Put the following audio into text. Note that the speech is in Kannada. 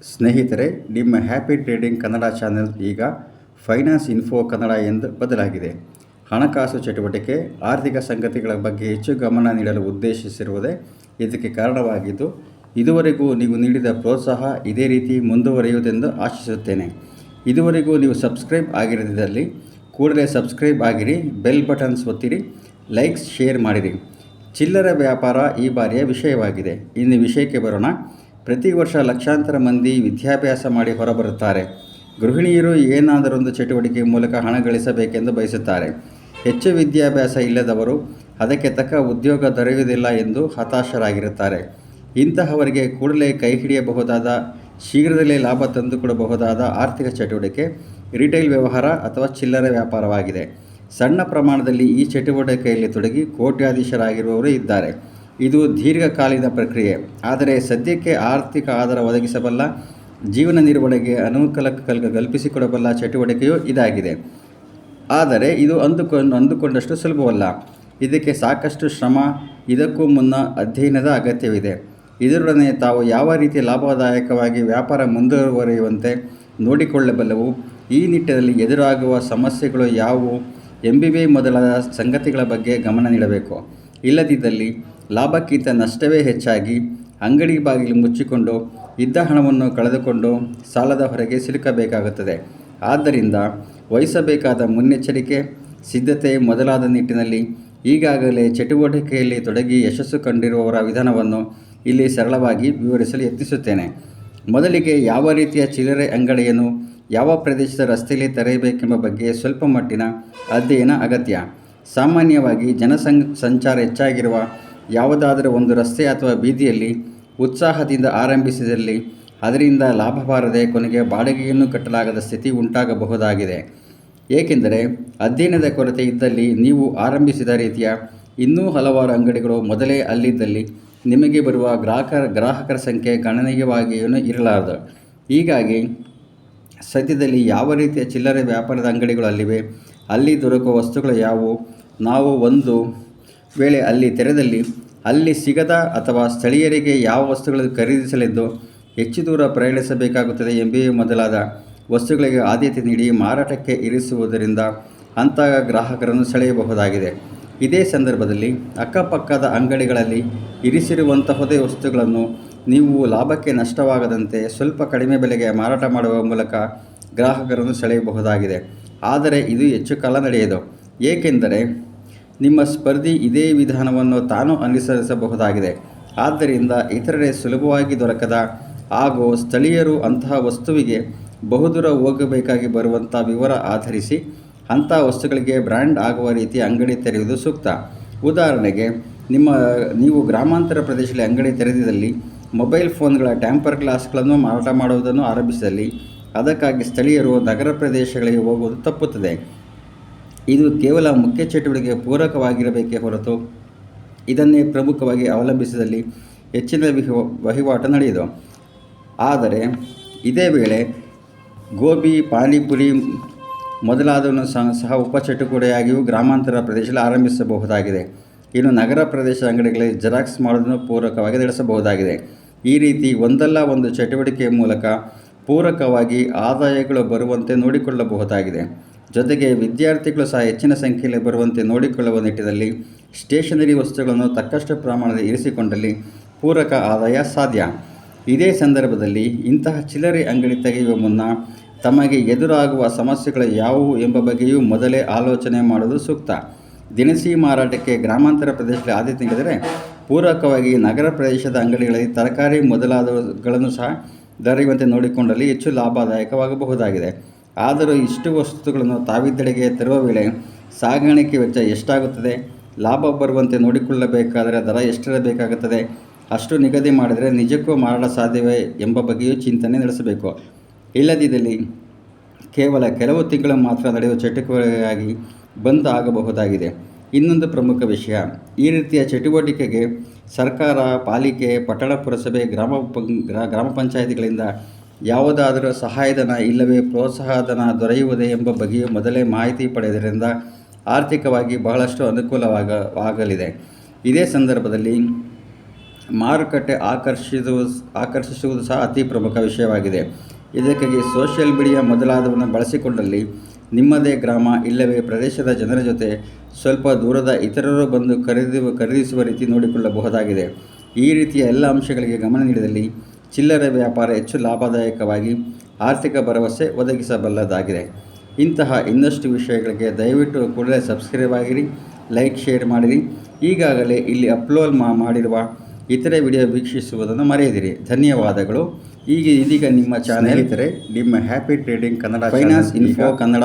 ಸ್ನೇಹಿತರೆ, ನಿಮ್ಮ ಹ್ಯಾಪಿ ಟ್ರೇಡಿಂಗ್ ಕನ್ನಡ ಚಾನೆಲ್ ಈಗ ಫೈನಾನ್ಸ್ ಇನ್ಫೋ ಕನ್ನಡ ಎಂದು ಬದಲಾಗಿದೆ. ಹಣಕಾಸು ಚಟುವಟಿಕೆ, ಆರ್ಥಿಕ ಸಂಗತಿಗಳ ಬಗ್ಗೆ ಹೆಚ್ಚು ಗಮನ ನೀಡಲು ಉದ್ದೇಶಿಸಿರುವುದೇ ಇದಕ್ಕೆ ಕಾರಣವಾಗಿದ್ದು, ಇದುವರೆಗೂ ನೀವು ನೀಡಿದ ಪ್ರೋತ್ಸಾಹ ಇದೇ ರೀತಿ ಮುಂದುವರಿಯುವುದೆಂದು ಆಶಿಸುತ್ತೇನೆ. ಇದುವರೆಗೂ ನೀವು ಸಬ್ಸ್ಕ್ರೈಬ್ ಆಗಿರದಿದ್ದಲ್ಲಿ ಕೂಡಲೇ ಸಬ್ಸ್ಕ್ರೈಬ್ ಆಗಿರಿ, ಬೆಲ್ ಬಟನ್ಸ್ ಒತ್ತಿರಿ, ಲೈಕ್ಸ್, ಶೇರ್ ಮಾಡಿರಿ. ಚಿಲ್ಲರೆ ವ್ಯಾಪಾರ ಈ ಬಾರಿಯ ವಿಷಯವಾಗಿದೆ. ಇನ್ನು ವಿಷಯಕ್ಕೆ ಬರೋಣ. ಪ್ರತಿ ವರ್ಷ ಲಕ್ಷಾಂತರ ಮಂದಿ ವಿದ್ಯಾಭ್ಯಾಸ ಮಾಡಿ ಹೊರಬರುತ್ತಾರೆ. ಗೃಹಿಣಿಯರು ಏನಾದರೊಂದು ಚಟುವಟಿಕೆ ಮೂಲಕ ಹಣ ಗಳಿಸಬೇಕೆಂದು ಬಯಸುತ್ತಾರೆ. ಹೆಚ್ಚು ವಿದ್ಯಾಭ್ಯಾಸ ಇಲ್ಲದವರು ಅದಕ್ಕೆ ತಕ್ಕ ಉದ್ಯೋಗ ದೊರೆಯುವುದಿಲ್ಲ ಎಂದು ಹತಾಶರಾಗಿರುತ್ತಾರೆ. ಇಂತಹವರಿಗೆ ಕೂಡಲೇ ಕೈ ಹಿಡಿಯಬಹುದಾದ, ಶೀಘ್ರದಲ್ಲೇ ಲಾಭ ತಂದುಕೊಡಬಹುದಾದ ಆರ್ಥಿಕ ಚಟುವಟಿಕೆ ರಿಟೇಲ್ ವ್ಯವಹಾರ ಅಥವಾ ಚಿಲ್ಲರೆ ವ್ಯಾಪಾರವಾಗಿದೆ. ಸಣ್ಣ ಪ್ರಮಾಣದಲ್ಲಿ ಈ ಚಟುವಟಿಕೆಯಲ್ಲಿ ತೊಡಗಿ ಕೋಟ್ಯಾಧೀಶರಾಗಿರುವವರು ಇದ್ದಾರೆ. ಇದು ದೀರ್ಘಕಾಲೀನ ಪ್ರಕ್ರಿಯೆ, ಆದರೆ ಸದ್ಯಕ್ಕೆ ಆರ್ಥಿಕ ಆಧಾರ ಒದಗಿಸಬಲ್ಲ, ಜೀವನ ನಿರ್ವಹಣೆಗೆ ಅನುಕೂಲ ಕಲ್ಪಿಸಿಕೊಡಬಲ್ಲ ಚಟುವಟಿಕೆಯೂ ಇದಾಗಿದೆ. ಆದರೆ ಇದು ಅಂದುಕೊಂಡಷ್ಟು ಸುಲಭವಲ್ಲ. ಇದಕ್ಕೆ ಸಾಕಷ್ಟು ಶ್ರಮ, ಇದಕ್ಕೂ ಮುನ್ನ ಅಧ್ಯಯನದ ಅಗತ್ಯವಿದೆ. ಇದರೊಡನೆ ತಾವು ಯಾವ ರೀತಿ ಲಾಭದಾಯಕವಾಗಿ ವ್ಯಾಪಾರ ಮುಂದುವರಿಯುವಂತೆ ನೋಡಿಕೊಳ್ಳಬಲ್ಲವು, ಈ ನಿಟ್ಟಿನಲ್ಲಿ ಎದುರಾಗುವ ಸಮಸ್ಯೆಗಳು ಯಾವುವು ಎಂಬಿವೆ ಮೊದಲಾದ ಸಂಗತಿಗಳ ಬಗ್ಗೆ ಗಮನ ನೀಡಬೇಕು. ಇಲ್ಲದಿದ್ದಲ್ಲಿ ಲಾಭಕ್ಕಿಂತ ನಷ್ಟವೇ ಹೆಚ್ಚಾಗಿ ಅಂಗಡಿ ಬಾಗಿಲು ಮುಚ್ಚಿಕೊಂಡು ಇದ್ದ ಹಣವನ್ನು ಕಳೆದುಕೊಂಡು ಸಾಲದ ಹೊರಗೆ ಸಿಲುಕಬೇಕಾಗುತ್ತದೆ. ಆದ್ದರಿಂದ ವಹಿಸಬೇಕಾದ ಮುನ್ನೆಚ್ಚರಿಕೆ, ಸಿದ್ಧತೆ ಮೊದಲಾದ ನಿಟ್ಟಿನಲ್ಲಿ ಈಗಾಗಲೇ ಚಟುವಟಿಕೆಯಲ್ಲಿ ತೊಡಗಿ ಯಶಸ್ಸು ಕಂಡಿರುವವರ ವಿಧಾನವನ್ನು ಇಲ್ಲಿ ಸರಳವಾಗಿ ವಿವರಿಸಲು ಯತ್ನಿಸುತ್ತೇನೆ. ಮೊದಲಿಗೆ ಯಾವ ರೀತಿಯ ಚಿಲ್ಲರೆ ಅಂಗಡಿಯನ್ನು ಯಾವ ಪ್ರದೇಶದ ರಸ್ತೆಯಲ್ಲಿ ತೆರೆಯಬೇಕೆಂಬ ಬಗ್ಗೆ ಸ್ವಲ್ಪ ಮಟ್ಟಿನ ಅಧ್ಯಯನ ಅಗತ್ಯ. ಸಾಮಾನ್ಯವಾಗಿ ಸಂಚಾರ ಹೆಚ್ಚಾಗಿರುವ ಯಾವುದಾದರೂ ಒಂದು ರಸ್ತೆ ಅಥವಾ ಬೀದಿಯಲ್ಲಿ ಉತ್ಸಾಹದಿಂದ ಆರಂಭಿಸಿದಲ್ಲಿ ಅದರಿಂದ ಲಾಭ ಬಾರದೆ ಕೊನೆಗೆ ಬಾಡಿಗೆಯನ್ನು ಕಟ್ಟಲಾಗದ ಸ್ಥಿತಿ ಉಂಟಾಗಬಹುದಾಗಿದೆ. ಏಕೆಂದರೆ ಅಧ್ಯಯನದ ಕೊರತೆ ಇದ್ದಲ್ಲಿ ನೀವು ಆರಂಭಿಸಿದ ರೀತಿಯ ಇನ್ನೂ ಹಲವಾರು ಅಂಗಡಿಗಳು ಮೊದಲೇ ಅಲ್ಲಿದ್ದಲ್ಲಿ ನಿಮಗೆ ಬರುವ ಗ್ರಾಹಕರ ಸಂಖ್ಯೆ ಗಣನೀಯವಾಗಿಯೂ ಇರಲಾರದು. ಹೀಗಾಗಿ ಸದ್ಯದಲ್ಲಿ ಯಾವ ರೀತಿಯ ಚಿಲ್ಲರೆ ವ್ಯಾಪಾರದ ಅಂಗಡಿಗಳು ಅಲ್ಲಿವೆ, ಅಲ್ಲಿ ದೊರಕುವ ವಸ್ತುಗಳು ಯಾವುವು, ನಾವು ಒಂದು ವೇಳೆ ಅಲ್ಲಿ ತೆರೆದಲ್ಲಿ ಅಲ್ಲಿ ಸಿಗದ ಅಥವಾ ಸ್ಥಳೀಯರಿಗೆ ಯಾವ ವಸ್ತುಗಳನ್ನು ಖರೀದಿಸಲೆಂದು ಹೆಚ್ಚು ದೂರ ಪ್ರಯಾಣಿಸಬೇಕಾಗುತ್ತದೆ ಎಂಬುವ ಮೊದಲಾದ ವಸ್ತುಗಳಿಗೆ ಆದ್ಯತೆ ನೀಡಿ ಮಾರಾಟಕ್ಕೆ ಇರಿಸುವುದರಿಂದ ಅಂತಹ ಗ್ರಾಹಕರನ್ನು ಸೆಳೆಯಬಹುದಾಗಿದೆ. ಇದೇ ಸಂದರ್ಭದಲ್ಲಿ ಅಕ್ಕಪಕ್ಕದ ಅಂಗಡಿಗಳಲ್ಲಿ ಇರಿಸಿರುವಂತಹದೇ ವಸ್ತುಗಳನ್ನು ನೀವು ಲಾಭಕ್ಕೆ ನಷ್ಟವಾಗದಂತೆ ಸ್ವಲ್ಪ ಕಡಿಮೆ ಬೆಲೆಗೆ ಮಾರಾಟ ಮಾಡುವ ಮೂಲಕ ಗ್ರಾಹಕರನ್ನು ಸೆಳೆಯಬಹುದಾಗಿದೆ. ಆದರೆ ಇದು ಹೆಚ್ಚು ಕಾಲ ನಡೆಯದು. ಏಕೆಂದರೆ ನಿಮ್ಮ ಸ್ಪರ್ಧಿ ಇದೇ ವಿಧಾನವನ್ನು ತಾನು ಅನುಸರಿಸಬಹುದಾಗಿದೆ. ಆದ್ದರಿಂದ ಇತರರೇ ಸುಲಭವಾಗಿ ದೊರಕದ ಹಾಗೂ ಸ್ಥಳೀಯರು ಅಂತಹ ವಸ್ತುವಿಗೆ ಬಹುದೂರ ಹೋಗಬೇಕಾಗಿ ಬರುವಂಥ ವಿವರ ಆಧರಿಸಿ ಅಂತಹ ವಸ್ತುಗಳಿಗೆ ಬ್ರ್ಯಾಂಡ್ ಆಗುವ ರೀತಿ ಅಂಗಡಿ ತೆರೆಯುವುದು ಸೂಕ್ತ. ಉದಾಹರಣೆಗೆ, ನೀವು ಗ್ರಾಮಾಂತರ ಪ್ರದೇಶದಲ್ಲಿ ಅಂಗಡಿ ತೆರೆದಿದ್ದಲ್ಲಿ ಮೊಬೈಲ್ ಫೋನ್ಗಳ ಟ್ಯಾಂಪರ್ ಗ್ಲಾಸ್ಗಳನ್ನು ಮಾರಾಟ ಮಾಡುವುದನ್ನು ಆರಂಭಿಸಿದಲ್ಲಿ ಅದಕ್ಕಾಗಿ ಸ್ಥಳೀಯರು ನಗರ ಪ್ರದೇಶಗಳಿಗೆ ಹೋಗುವುದು ತಪ್ಪುತ್ತದೆ. ಇದು ಕೇವಲ ಮುಖ್ಯ ಚಟುವಟಿಕೆಗೆ ಪೂರಕವಾಗಿರಬೇಕೇ ಹೊರತು ಇದನ್ನೇ ಪ್ರಮುಖವಾಗಿ ಅವಲಂಬಿಸಿದಲ್ಲಿ ಹೆಚ್ಚಿನ ವಹಿವಾಟು ನಡೆಯುವುದು. ಆದರೆ ಇದೇ ವೇಳೆ ಗೋಬಿ, ಪಾನಿಪುರಿ ಮೊದಲಾದವನ್ನು ಸಹ ಉಪಚಟುವಟಿಕೆಯಾಗಿಯೂ ಗ್ರಾಮಾಂತರ ಪ್ರದೇಶದಲ್ಲಿ ಆರಂಭಿಸಬಹುದಾಗಿದೆ. ಇನ್ನು ನಗರ ಪ್ರದೇಶದ ಅಂಗಡಿಗಳಲ್ಲಿ ಜೆರಾಕ್ಸ್ ಮಾಡುವುದನ್ನು ಪೂರಕವಾಗಿ ನಡೆಸಬಹುದಾಗಿದೆ. ಈ ರೀತಿ ಒಂದಲ್ಲ ಒಂದು ಚಟುವಟಿಕೆಯ ಮೂಲಕ ಪೂರಕವಾಗಿ ಆದಾಯಗಳು ಬರುವಂತೆ ನೋಡಿಕೊಳ್ಳಬಹುದಾಗಿದೆ. ಜೊತೆಗೆ ವಿದ್ಯಾರ್ಥಿಗಳು ಸಹ ಹೆಚ್ಚಿನ ಸಂಖ್ಯೆಯಲ್ಲಿ ಬರುವಂತೆ ನೋಡಿಕೊಳ್ಳುವ ನಿಟ್ಟಿನಲ್ಲಿ ಸ್ಟೇಷನರಿ ವಸ್ತುಗಳನ್ನು ತಕ್ಕಷ್ಟು ಪ್ರಮಾಣದಲ್ಲಿ ಇರಿಸಿಕೊಂಡಲ್ಲಿ ಪೂರಕ ಆದಾಯ ಸಾಧ್ಯ. ಇದೇ ಸಂದರ್ಭದಲ್ಲಿ ಇಂತಹ ಚಿಲ್ಲರೆ ಅಂಗಡಿ ತೆಗೆಯುವ ಮುನ್ನ ತಮಗೆ ಎದುರಾಗುವ ಸಮಸ್ಯೆಗಳು ಯಾವುವು ಎಂಬ ಬಗ್ಗೆಯೂ ಮೊದಲೇ ಆಲೋಚನೆ ಮಾಡುವುದು ಸೂಕ್ತ. ದಿನಸಿ ಮಾರಾಟಕ್ಕೆ ಗ್ರಾಮಾಂತರ ಪ್ರದೇಶದಲ್ಲಿ ಆದ್ಯತೆ ನೀಡಿದರೆ ಪೂರಕವಾಗಿ ನಗರ ಪ್ರದೇಶದ ಅಂಗಡಿಗಳಲ್ಲಿ ತರಕಾರಿ ಮೊದಲಾದವುಗಳನ್ನು ಸಹ ದೊರೆಯುವಂತೆ ನೋಡಿಕೊಂಡಲ್ಲಿ ಹೆಚ್ಚು ಲಾಭದಾಯಕವಾಗಬಹುದಾಗಿದೆ. ಆದರೂ ಇಷ್ಟು ವಸ್ತುಗಳನ್ನು ತಾವಿದ್ದೆಡೆಗೆ ತರುವ ವೇಳೆ ಸಾಗಾಣಿಕೆ ವೆಚ್ಚ ಎಷ್ಟಾಗುತ್ತದೆ, ಲಾಭ ಬರುವಂತೆ ನೋಡಿಕೊಳ್ಳಬೇಕಾದರೆ ದರ ಎಷ್ಟಿರಬೇಕಾಗುತ್ತದೆ, ಅಷ್ಟು ನಿಗದಿ ಮಾಡಿದರೆ ನಿಜಕ್ಕೂ ಮಾರಾಟ ಸಾಧ್ಯವೇ ಎಂಬ ಬಗ್ಗೆಯೂ ಚಿಂತನೆ ನಡೆಸಬೇಕು. ಇಲ್ಲದಿದ್ದಲ್ಲಿ ಕೇವಲ ಕೆಲವು ತಿಂಗಳು ಮಾತ್ರ ನಡೆಯುವ ಚಟುವಟಿಕೆಯಾಗಿ ಬಂದ್ ಆಗಬಹುದಾಗಿದೆ. ಇನ್ನೊಂದು ಪ್ರಮುಖ ವಿಷಯ, ಈ ರೀತಿಯ ಚಟುವಟಿಕೆಗೆ ಸರ್ಕಾರ, ಪಾಲಿಕೆ, ಪಟ್ಟಣ ಪುರಸಭೆ, ಗ್ರಾಮ ಪಂಚಾಯಿತಿಗಳಿಂದ ಯಾವುದಾದರೂ ಸಹಾಯಧನ ಇಲ್ಲವೇ ಪ್ರೋತ್ಸಾಹಧನ ದೊರೆಯುವುದೇ ಎಂಬ ಬಗ್ಗೆಯೂ ಮೊದಲೇ ಮಾಹಿತಿ ಪಡೆಯುವುದರಿಂದ ಆರ್ಥಿಕವಾಗಿ ಬಹಳಷ್ಟು ಅನುಕೂಲವಾಗಲಿದೆ. ಇದೇ ಸಂದರ್ಭದಲ್ಲಿ ಮಾರುಕಟ್ಟೆ ಆಕರ್ಷಿಸುವುದು ಸಹ ಅತಿ ಪ್ರಮುಖ ವಿಷಯವಾಗಿದೆ. ಇದಕ್ಕಾಗಿ ಸೋಷಿಯಲ್ ಮೀಡಿಯಾ ಮೊದಲಾದವನ್ನು ಬಳಸಿಕೊಂಡಲ್ಲಿ ನಿಮ್ಮದೇ ಗ್ರಾಮ ಇಲ್ಲವೇ ಪ್ರದೇಶದ ಜನರ ಜೊತೆ ಸ್ವಲ್ಪ ದೂರದ ಇತರರು ಬಂದು ಖರೀದಿಸುವ ರೀತಿ ನೋಡಿಕೊಳ್ಳಬಹುದಾಗಿದೆ. ಈ ರೀತಿಯ ಎಲ್ಲ ಅಂಶಗಳಿಗೆ ಗಮನ ನೀಡಿದಲ್ಲಿ ಚಿಲ್ಲರೆ ವ್ಯಾಪಾರ ಹೆಚ್ಚು ಲಾಭದಾಯಕವಾಗಿ ಆರ್ಥಿಕ ಭರವಸೆ ಒದಗಿಸಬಲ್ಲದಾಗಿದೆ. ಇಂತಹ ಇನ್ನಷ್ಟು ವಿಷಯಗಳಿಗೆ ದಯವಿಟ್ಟು ಕೂಡಲೇ ಸಬ್ಸ್ಕ್ರೈಬ್ ಆಗಿರಿ, ಲೈಕ್, ಶೇರ್ ಮಾಡಿರಿ. ಈಗಾಗಲೇ ಇಲ್ಲಿ ಅಪ್ಲೋಡ್ ಮಾಡಿರುವ ಇತರೆ ವಿಡಿಯೋ ವೀಕ್ಷಿಸುವುದನ್ನು ಮರೆಯದಿರಿ. ಧನ್ಯವಾದಗಳು. ಇದೀಗ ನಿಮ್ಮ ಚಾನೆಲ್ ನಿಮ್ಮ happy trading Kannada finance info Kannada